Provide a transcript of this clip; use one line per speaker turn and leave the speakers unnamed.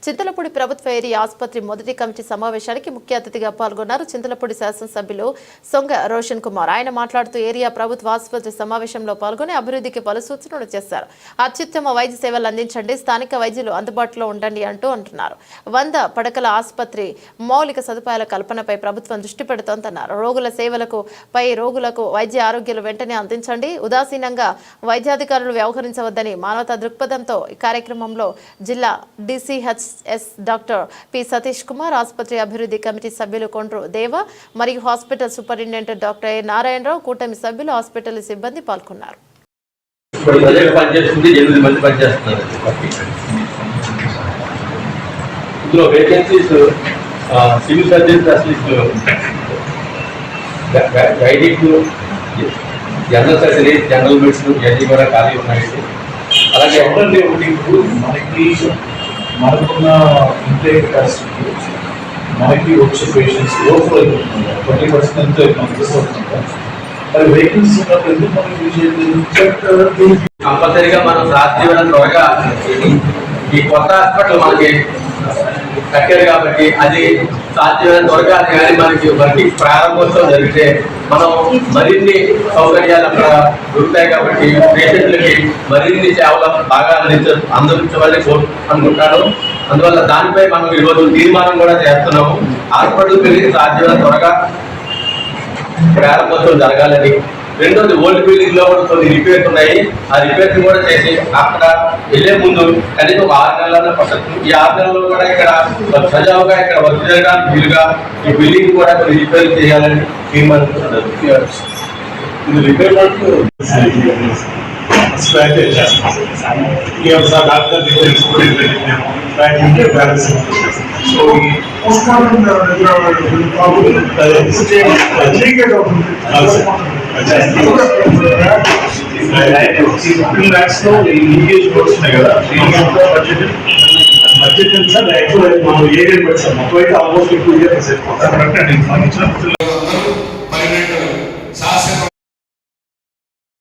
చింతలపూడి ప్రభుత్వ ఏరియా ఆసుపత్రి మొదటి కమిటీ సమావేశానికి ముఖ్య అతిథిగా పాల్గొన్నారు చింతలపూడి శాసనసభ్యులు సొంగ రోషన్ కుమార్. ఆయన మాట్లాడుతూ ఏరియా ప్రభుత్వ ఆసుపత్రి సమావేశంలో పాల్గొని అభివృద్ధికి పలు సూచనలు చేశారు. అత్యుత్తమ వైద్య సేవలు అందించండి, స్థానిక వైద్యులు అందుబాటులో ఉండండి అంటున్నారు. 100 పడకల ఆసుపత్రి మౌలిక సదుపాయాల కల్పనపై ప్రభుత్వం దృష్టి పెడుతోందన్నారు. రోగుల సేవలకు పై రోగులకు వైద్య ఆరోగ్యాలు వెంటనే అందించండి, ఉదాసీనంగా వైద్యాధికారులు వ్యవహరించవద్దని మానవతా దృక్పథంతో ఈ కార్యక్రమంలో జిల్లా DCHS doctor P Satish Kumar, ఆసుపత్రి అభివృద్ధి కమిటీ సభ్యులు కొండ్రు దేవ మరియు hospital superintendent doctor A Narayana Rao, కూటమి సభ్యులు, హాస్పిటల్ సిబ్బంది పాల్గొన్నారు.
జనరల్ మెడిసిన్ ఇవన్నీ కూడా ఖాళీ ఉన్నాయి. అలాగే
మనకున్న ఇంటేక్ కెపాసిటీ మనకి వచ్చే పేషెంట్స్ ఓవర్ఫ్లో అయిపోతున్నారు. 20% ఎంతో అవుతుంటారు. మరి వెహికల్స్ ఉన్నప్పుడు ఎందుకు మనకి
కంపల్సరీగా మనం సాధ్యమైన త్వరగా ఈ కొత్త హాస్పిటల్ మనకి కట్టారు కాబట్టి అది సాధ్యమైన త్వరగా అది కానీ మనకి వర్కింగ్ ప్రారంభోత్సవం జరిగితే మనం మరిన్ని సౌకర్యాలు అక్కడ దొరుకుతాయి కాబట్టి పేషెంట్లకి మరిన్ని సేవలు బాగా అందించమని అనుకుంటాను. అందువల్ల దానిపై మనం ఈరోజు తీర్మానం కూడా చేస్తున్నాము. హాస్పిటల్ బిల్డింగ్ సాధ్యమైన త్వరగా ప్రారంభోత్సవం జరగాలని. రెండోది ఓల్డ్ బిల్డింగ్ లో కూడా కొన్ని రిపేర్స్ ఉన్నాయి. ఆ రిపేర్స్ కూడా చేసి అక్కడ వెళ్లే ముందు కనీసం ఒక 6 నెలల పడుతుంది. ఈ 6 నెలల్లో కూడా ఇక్కడ సజావుగా ఇక్కడ వర్క్ జరగడానికి వీలుగా ఈ బిల్డింగ్ కూడా కొన్ని రిపేర్ చేయాలని తీర్మానిస్తున్నారు.
ఇది repair work budget sir actual మనం ఏరియా పెట్టాం. మొత్తం అయితే ఆల్మోస్ట్ 2 years